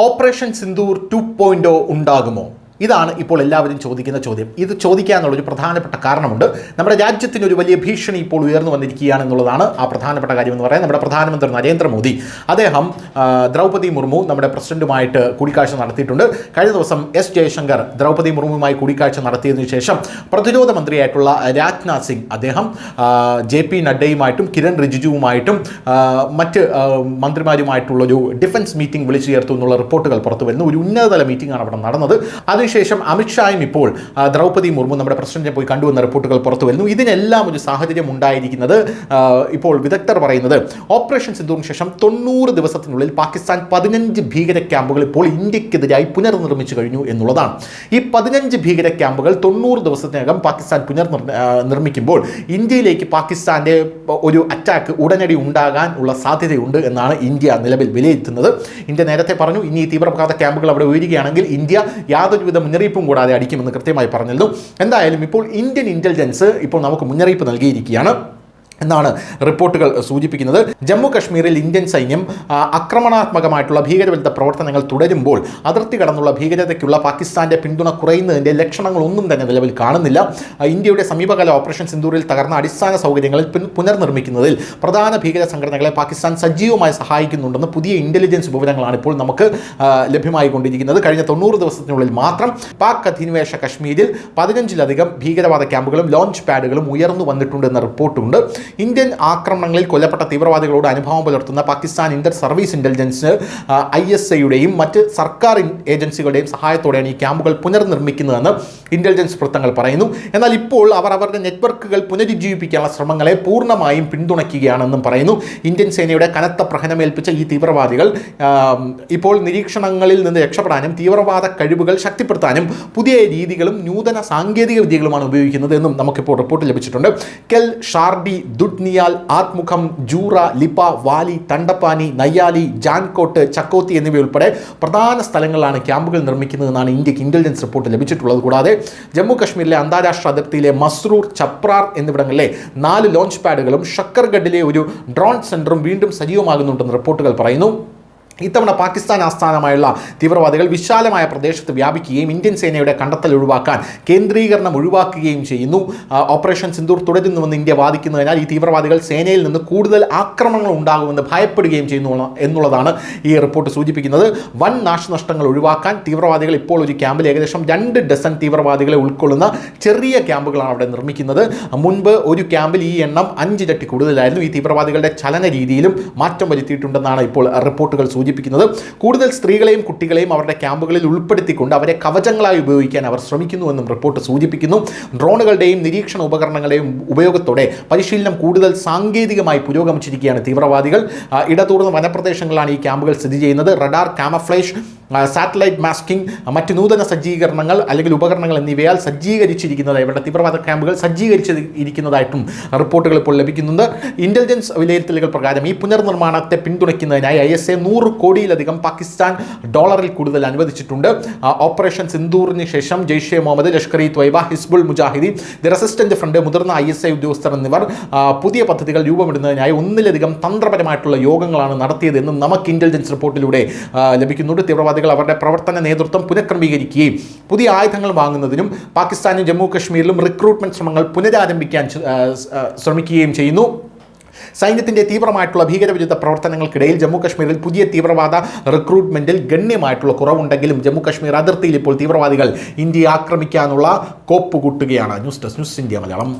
Operation Sindoor 2.0 ഉണ്ടാകുമോ? ഇതാണ് ഇപ്പോൾ എല്ലാവരും ചോദിക്കുന്ന ചോദ്യം. ഇത് ചോദിക്കാനുള്ളൊരു പ്രധാനപ്പെട്ട കാരണമുണ്ട്. നമ്മുടെ രാജ്യത്തിനൊരു വലിയ ഭീഷണി ഇപ്പോൾ ഉയർന്നു വന്നിരിക്കുകയാണെന്നുള്ളതാണ് ആ പ്രധാനപ്പെട്ട കാര്യമെന്ന് പറയാൻ. നമ്മുടെ പ്രധാനമന്ത്രി നരേന്ദ്രമോദി അദ്ദേഹം ദ്രൗപദി മുർമു നമ്മുടെ പ്രസിഡന്റുമായിട്ട് കൂടിക്കാഴ്ച നടത്തിയിട്ടുണ്ട്. കഴിഞ്ഞ ദിവസം എസ് ജയശങ്കർ ദ്രൗപദി മുർമുവുമായി കൂടിക്കാഴ്ച നടത്തിയതിനു ശേഷം പ്രതിരോധ മന്ത്രിയായിട്ടുള്ള രാജ്നാഥ് സിംഗ് അദ്ദേഹം JP നഡ്ഡയുമായിട്ടും കിരൺ റിജിജുവുമായിട്ടും മറ്റ് മന്ത്രിമാരുമായിട്ടുള്ളൊരു ഡിഫൻസ് മീറ്റിംഗ് വിളിച്ചു ചേർത്തു എന്നുള്ള റിപ്പോർട്ടുകൾ പുറത്തു വരുന്നു. ഒരു ഉന്നതതല മീറ്റിംഗാണ് അവിടെ നടന്നത്. അതിനുശേഷം അമിത്ഷായും ഇപ്പോൾ ദ്രൗപദി മുർമു നമ്മുടെ പ്രസിഡന്റിനെ പോയി കണ്ടുവന്ന റിപ്പോർട്ടുകൾ പുറത്തു വരുന്നു. ഇതിനെല്ലാം ഒരു സാഹചര്യം ഉണ്ടായിരിക്കുന്നത് ഇപ്പോൾ വിദഗ്ധർ പറയുന്നത് ഓപ്പറേഷൻ സിന്ദൂറിന് ശേഷം 90 ദിവസത്തിനുള്ളിൽ പാകിസ്ഥാൻ 15 ഭീകര ക്യാമ്പുകൾ ഇപ്പോൾ ഇന്ത്യക്കെതിരായി പുനർനിർമ്മിച്ചു കഴിഞ്ഞു എന്നുള്ളതാണ്. ഈ 15 ഭീകര ക്യാമ്പുകൾ 90 ദിവസത്തിനകം പാകിസ്ഥാൻ നിർമ്മിക്കുമ്പോൾ ഇന്ത്യയിലേക്ക് പാകിസ്ഥാന്റെ ഒരു അറ്റാക്ക് ഉടനടി ഉണ്ടാകാൻ ഉള്ള സാധ്യതയുണ്ട് എന്നാണ് ഇന്ത്യ നിലവിൽ വിലയിരുത്തുന്നത്. ഇന്ത്യ നേരത്തെ പറഞ്ഞു, ഇനി ഈ തീവ്രവാദ ക്യാമ്പുകൾ അവിടെ ഉയരുകയാണെങ്കിൽ ഇന്ത്യ യാതൊരുവിധ മുന്നറിയിപ്പും കൂടാതെ അടിക്കുമെന്ന് കൃത്യമായി പറഞ്ഞിരുന്നു. എന്തായാലും ഇപ്പോൾ ഇന്ത്യൻ ഇന്റലിജൻസ് ഇപ്പോൾ നമുക്ക് മുന്നറിയിപ്പ് നൽകിയിരിക്കുകയാണ് എന്നാണ് റിപ്പോർട്ടുകൾ സൂചിപ്പിക്കുന്നത്. ജമ്മു കശ്മീരിൽ ഇന്ത്യൻ സൈന്യം ആക്രമണാത്മകമായിട്ടുള്ള ഭീകരവിരുദ്ധ പ്രവർത്തനങ്ങൾ തുടരുമ്പോൾ അതിർത്തി കടന്നുള്ള ഭീകരതയ്ക്കുള്ള പാകിസ്ഥാന്റെ പിന്തുണ കുറയുന്നതിൻ്റെ ലക്ഷണങ്ങളൊന്നും തന്നെ നിലവിൽ കാണുന്നില്ല. ഇന്ത്യയുടെ സമീപകാല ഓപ്പറേഷൻ സിന്ദൂറിൽ തകർന്ന അടിസ്ഥാന സൗകര്യങ്ങളിൽ പുനർനിർമ്മിക്കുന്നതിൽ പ്രധാന ഭീകര സംഘടനകളെ പാകിസ്ഥാൻ സജീവമായി സഹായിക്കുന്നുണ്ടെന്ന് പുതിയ ഇന്റലിജൻസ് വിവരങ്ങളാണ് ഇപ്പോൾ നമുക്ക് ലഭ്യമായിക്കൊണ്ടിരിക്കുന്നത്. കഴിഞ്ഞ 90 ദിവസത്തിനുള്ളിൽ മാത്രം പാക് അധിനിവേശ കശ്മീരിൽ 15ലധികം ഭീകരവാദ ക്യാമ്പുകളും ലോഞ്ച് പാഡുകളും ഉയർന്നു വന്നിട്ടുണ്ടെന്ന റിപ്പോർട്ടുണ്ട്. ഇന്ത്യൻ ആക്രമണങ്ങളിൽ കൊല്ലപ്പെട്ട തീവ്രവാദികളോട് അനുഭവം പുലർത്തുന്ന പാകിസ്ഥാൻ ഇന്റർ സർവീസ് ഇന്റലിജൻസ് ISIയുടെയും മറ്റ് സർക്കാർ ഏജൻസികളുടെയും സഹായത്തോടെയാണ് ഈ ക്യാമ്പുകൾ പുനർനിർമ്മിക്കുന്നതെന്ന് ഇന്റലിജൻസ് വൃത്തങ്ങൾ പറയുന്നു. എന്നാൽ ഇപ്പോൾ അവർ അവരുടെ നെറ്റ്വർക്കുകൾ പുനരുജ്ജീവിപ്പിക്കാനുള്ള ശ്രമങ്ങളെ പൂർണ്ണമായും പിന്തുണയ്ക്കുകയാണെന്നും പറയുന്നു. ഇന്ത്യൻ സേനയുടെ കനത്ത പ്രഹരമേൽപ്പിച്ച ഈ തീവ്രവാദികൾ ഇപ്പോൾ നിരീക്ഷണങ്ങളിൽ നിന്ന് രക്ഷപ്പെടാനും തീവ്രവാദ കഴിവുകൾ ശക്തിപ്പെടുത്താനും പുതിയ രീതികളും നൂതന സാങ്കേതിക വിദ്യകളുമാണ് ഉപയോഗിക്കുന്നത് എന്നും നമുക്കിപ്പോൾ റിപ്പോർട്ട് ലഭിച്ചിട്ടുണ്ട്. കെൽ, ഷാർഡി, ദുഡ്നിയാൽ, ആത്മുഖം, ജൂറ, ലിപ, വാലി, തണ്ടപ്പാനി, നയ്യാലി, ജാൻകോട്ട്, ചക്കോത്തി എന്നിവയുൾപ്പെടെ പ്രധാന സ്ഥലങ്ങളിലാണ് ക്യാമ്പുകൾ നിർമ്മിക്കുന്നതെന്നാണ് ഇന്ത്യക്ക് ഇന്റലിജൻസ് റിപ്പോർട്ട് ലഭിച്ചിട്ടുള്ളത്. കൂടാതെ ജമ്മു കശ്മീരിലെ അന്താരാഷ്ട്ര അതിർത്തിയിലെ മസ്രൂർ, ചപ്രാർ എന്നിവിടങ്ങളിലെ 4 ലോഞ്ച് പാഡുകളും ഷക്കർഗഡിലെ ഒരു ഡ്രോൺ സെന്ററും വീണ്ടും സജീവമാകുന്നുണ്ടെന്ന് റിപ്പോർട്ടുകൾ പറയുന്നു. ഇത്തവണ പാകിസ്ഥാൻ ആസ്ഥാനമായുള്ള തീവ്രവാദികൾ വിശാലമായ പ്രദേശത്ത് വ്യാപിക്കുകയും ഇന്ത്യൻ സേനയുടെ കണ്ടെത്തൽ ഒഴിവാക്കാൻ കേന്ദ്രീകരണം ഒഴിവാക്കുകയും ചെയ്യുന്നു. ഓപ്പറേഷൻ സിന്ദൂർ തുടരുന്നുവെന്ന് ഇന്ത്യ വാദിക്കുന്നതിനാൽ ഈ തീവ്രവാദികൾ സേനയിൽ നിന്ന് കൂടുതൽ ആക്രമണങ്ങൾ ഉണ്ടാകുമെന്ന് ഭയപ്പെടുകയും ചെയ്യുന്നു എന്നുള്ളതാണ് ഈ റിപ്പോർട്ട് സൂചിപ്പിക്കുന്നത്. വൻ നാശനഷ്ടങ്ങൾ ഒഴിവാക്കാൻ തീവ്രവാദികൾ ഇപ്പോൾ ഒരു ക്യാമ്പിൽ ഏകദേശം 2 ഡസൻ തീവ്രവാദികളെ ഉൾക്കൊള്ളുന്ന ചെറിയ ക്യാമ്പുകളാണ് അവിടെ നിർമ്മിക്കുന്നത്. മുൻപ് ഒരു ക്യാമ്പിൽ ഈ എണ്ണം 5 ഇരട്ടി കൂടുതലായിരുന്നു. ഈ തീവ്രവാദികളുടെ ചലന രീതിയിലും മാറ്റം വരുത്തിയിട്ടുണ്ടെന്നാണ് ഇപ്പോൾ റിപ്പോർട്ടുകൾ സൂചിപ്പിക്കുന്നത്. കൂടുതൽ സ്ത്രീകളെയും കുട്ടികളെയും അവരുടെ ക്യാമ്പുകളിൽ ഉൾപ്പെടുത്തിക്കൊണ്ട് അവരെ കവചങ്ങളായി ഉപയോഗിക്കാൻ അവർ ശ്രമിക്കുന്നുവെന്നും റിപ്പോർട്ട് സൂചിപ്പിക്കുന്നു. ഡ്രോണുകളുടെയും നിരീക്ഷണ ഉപകരണങ്ങളുടെയും ഉപയോഗത്തോടെ പരിശീലനം കൂടുതൽ സാങ്കേതികമായി പുരോഗമിച്ചിരിക്കുകയാണ് തീവ്രവാദികൾ. ഇടതൂർന്ന വനപ്രദേശങ്ങളിലാണ് ഈ ക്യാമ്പുകൾ സ്ഥിതി ചെയ്യുന്നത്. റഡാർ, കാമഫ്ലേഷ്, സാറ്റലൈറ്റ് മാസ്കിംഗ്, മറ്റ് നൂതന സജ്ജീകരണങ്ങൾ അല്ലെങ്കിൽ ഉപകരണങ്ങൾ എന്നിവയാൽ സജ്ജീകരിച്ചിരിക്കുന്നതായി ഇവരുടെ തീവ്രവാദ ക്യാമ്പുകൾ സജ്ജീകരിച്ചിരിക്കുന്നതായിട്ടും റിപ്പോർട്ടുകൾ ഇപ്പോൾ ലഭിക്കുന്നുണ്ട്. ഇന്റലിജൻസ് വിലയിരുത്തലുകൾ പ്രകാരം ഈ പുനർനിർമ്മാണത്തെ പിന്തുണയ്ക്കുന്നതിനായി ISA 100 കോടിയിലധികം പാകിസ്ഥാൻ ഡോളറിൽ കൂടുതൽ അനുവദിച്ചിട്ടുണ്ട്. ഓപ്പറേഷൻ സിന്ദൂറിന് ശേഷം Jaish Muhammad, ലഷ്കർ-ഇ-ത്വയ്ബ, Hizbul Mujahideen, the resistant front, മുതിർന്ന ISI ഉദ്യോഗസ്ഥർ എന്നിവർ പുതിയ പദ്ധതികൾ രൂപമിടുന്നതിനായി ഒന്നിലധികം തന്ത്രപരമായിട്ടുള്ള യോഗങ്ങളാണ് നടത്തിയതെന്നും നമുക്ക് ഇന്റലിജൻസ് റിപ്പോർട്ടിലൂടെ ലഭിക്കുന്നുണ്ട്. തീവ്രവാദികൾ അവരുടെ പ്രവർത്തന നേതൃത്വം പുനഃക്രമീകരിക്കുകയും പുതിയ ആയുധങ്ങൾ വാങ്ങുന്നതിനും പാകിസ്ഥാനും ജമ്മു കശ്മീരിലും റിക്രൂട്ട്മെന്റ് ശ്രമങ്ങൾ പുനരാരംഭിക്കാൻ ശ്രമിക്കുകയും ചെയ്യുന്നു. സൈന്യത്തിൻ്റെ തീവ്രമായിട്ടുള്ള ഭീകരവിരുദ്ധ പ്രവർത്തനങ്ങൾക്കിടയിൽ ജമ്മു കശ്മീരിൽ പുതിയ തീവ്രവാദ റിക്രൂട്ട്മെന്റിൽ ഗണ്യമായിട്ടുള്ള കുറവുണ്ടെങ്കിലും ജമ്മു കശ്മീർ അതിർത്തിയിൽ ഇപ്പോൾ തീവ്രവാദികൾ ഇന്ത്യയെ ആക്രമിക്കാനുള്ള കോപ്പ് കൂട്ടുകയാണ്. News desk, news India Malayalam.